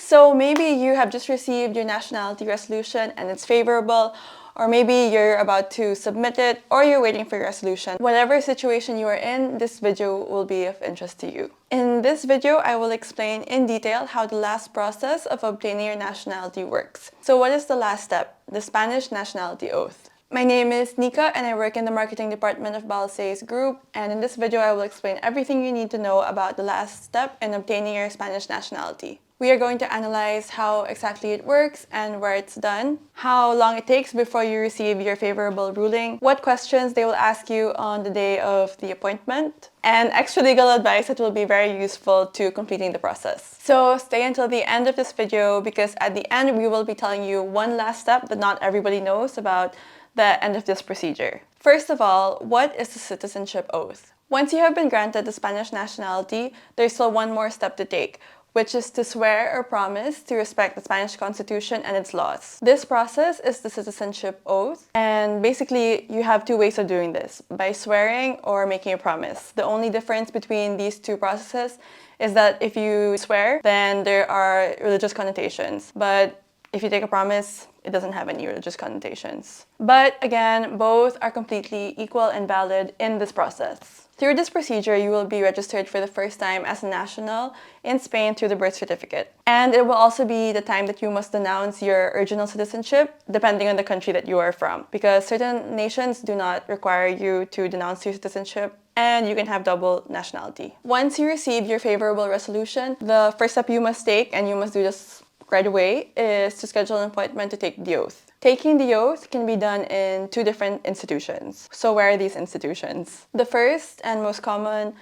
So maybe you have just received your nationality resolution and it's favorable, or maybe you're about to submit it, or you're waiting for your resolution. Whatever situation you are in, this video will be of interest to you. In this video, I will explain in detail how the last process of obtaining your nationality works. So what is the last step? The Spanish nationality oath. My name is Nika and I work in the marketing department of Balsay's group, and in this video I will explain everything you need to know about the last step in obtaining your Spanish nationality. We are going to analyze how exactly it works and where it's done, how long it takes before you receive your favorable ruling, what questions they will ask you on the day of the appointment, and extra legal advice that will be very useful to completing the process. So stay until the end of this video, because at the end we will be telling you one last step that not everybody knows about the end of this procedure. First of all, what is the citizenship oath? Once you have been granted the Spanish nationality, there's still one more step to take, which is to swear or promise to respect the Spanish Constitution and its laws. This process is the citizenship oath, and basically you have two ways of doing this, by swearing or making a promise. The only difference between these two processes is that if you swear, then there are religious connotations, but if you take a promise, it doesn't have any religious connotations. But again, both are completely equal and valid in this process. Through this procedure, you will be registered for the first time as a national in Spain through the birth certificate. And it will also be the time that you must denounce your original citizenship, depending on the country that you are from, because certain nations do not require you to denounce your citizenship, and you can have double nationality. Once you receive your favorable resolution, the first step you must take, and you must do this right away, is to schedule an appointment to take the oath. Taking the oath can be done in two different institutions. So where are these institutions? The first and most common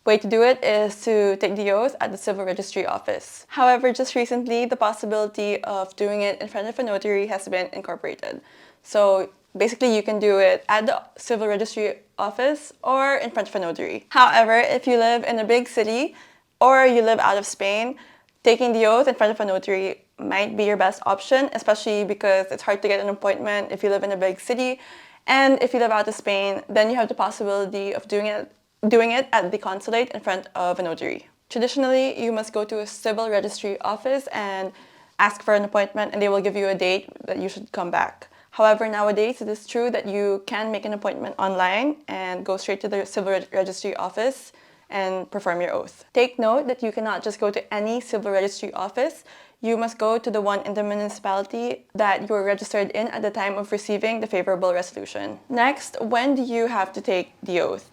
way to do it is to take the oath at the Civil Registry Office. However, just recently, the possibility of doing it in front of a notary has been incorporated. So basically, you can do it at the Civil Registry Office or in front of a notary. However, if you live in a big city or you live out of Spain, taking the oath in front of a notary might be your best option, especially because it's hard to get an appointment if you live in a big city. And if you live out of Spain, then you have the possibility of doing it at the consulate in front of a notary. Traditionally, you must go to a civil registry office and ask for an appointment, and they will give you a date that you should come back. However, nowadays it is true that you can make an appointment online and go straight to the civil registry office and perform your oath. Take note that you cannot just go to any civil registry office. You must go to the one in the municipality that you were registered in at the time of receiving the favorable resolution. Next, when do you have to take the oath?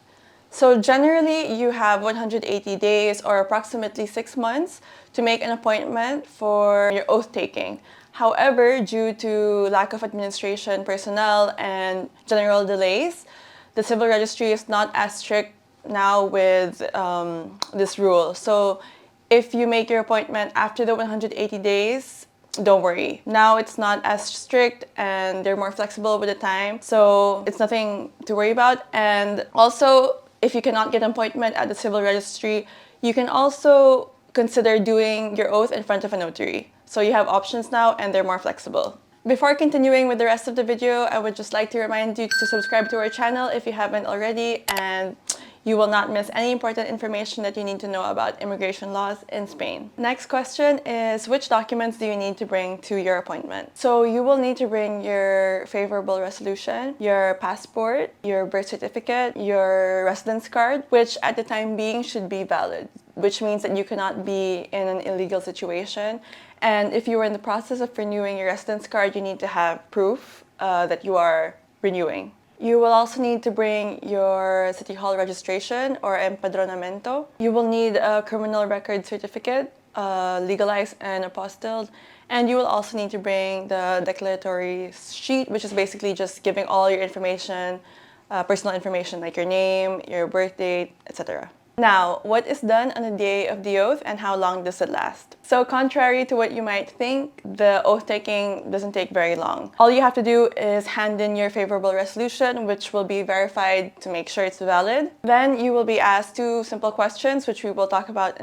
So generally, you have 180 days or approximately 6 months to make an appointment for your oath taking. However, due to lack of administration personnel and general delays, the civil registry is not as strict now with this rule. So if you make your appointment after the 180 days, don't worry. Now it's not as strict and they're more flexible with the time. So it's nothing to worry about. And also, if you cannot get an appointment at the civil registry, you can also consider doing your oath in front of a notary. So you have options now and they're more flexible. Before continuing with the rest of the video, I would just like to remind you to subscribe to our channel if you haven't already, and you will not miss any important information that you need to know about immigration laws in Spain. Next question is, which documents do you need to bring to your appointment? So you will need to bring your favorable resolution, your passport, your birth certificate, your residence card, which at the time being should be valid, which means that you cannot be in an illegal situation. And if you are in the process of renewing your residence card, you need to have proof that you are renewing. You will also need to bring your City Hall registration or empadronamiento. You will need a criminal record certificate, legalized and apostilled. And you will also need to bring the declaratory sheet, which is basically just giving all your information, personal information like your name, your birth date, etc. Now, what is done on the day of the oath and how long does it last? So contrary to what you might think, the oath taking doesn't take very long. All you have to do is hand in your favorable resolution, which will be verified to make sure it's valid. Then you will be asked two simple questions, which we will talk about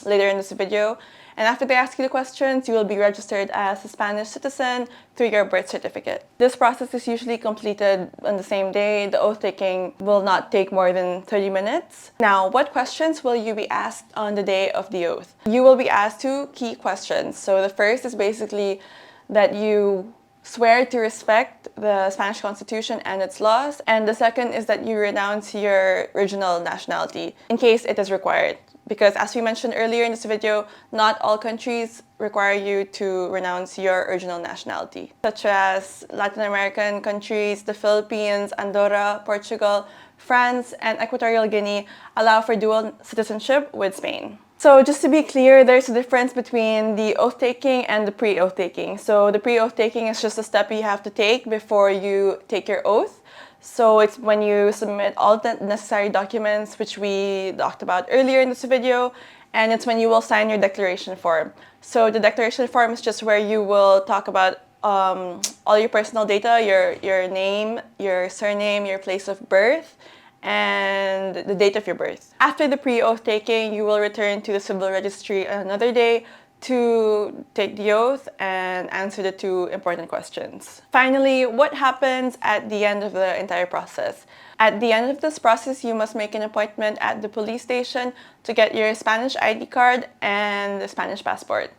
later in this video. And after they ask you the questions, you will be registered as a Spanish citizen through your birth certificate. This process is usually completed on the same day. The oath taking will not take more than 30 minutes. Now, what questions will you be asked on the day of the oath? You will be asked two key questions. So the first is basically that you swear to respect the Spanish Constitution and its laws. And the second is that you renounce your original nationality in case it is required. Because as we mentioned earlier in this video, not all countries require you to renounce your original nationality, such as Latin American countries, the Philippines, Andorra, Portugal, France, and Equatorial Guinea allow for dual citizenship with Spain. So just to be clear, there's a difference between the oath taking and the pre-oath taking. So the pre-oath taking is just a step you have to take before you take your oath. So it's when you submit all the necessary documents, which we talked about earlier in this video, and it's when you will sign your declaration form. So the declaration form is just where you will talk about all your personal data, your name, your surname, your place of birth, and the date of your birth. After the pre-oath taking, you will return to the civil registry another day to take the oath and answer the two important questions. Finally, what happens at the end of the entire process? At the end of this process, you must make an appointment at the police station to get your Spanish ID card and the Spanish passport.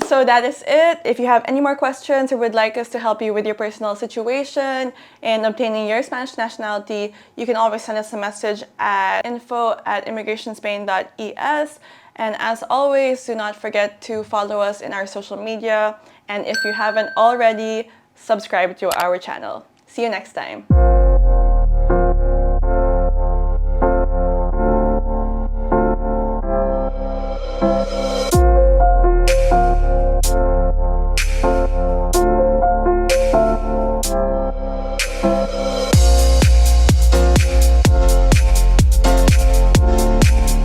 So that is it. If you have any more questions or would like us to help you with your personal situation in obtaining your Spanish nationality, you can always send us a message at info@immigrationspain.es. And as always, do not forget to follow us in our social media. And if you haven't already, subscribe to our channel. See you next time.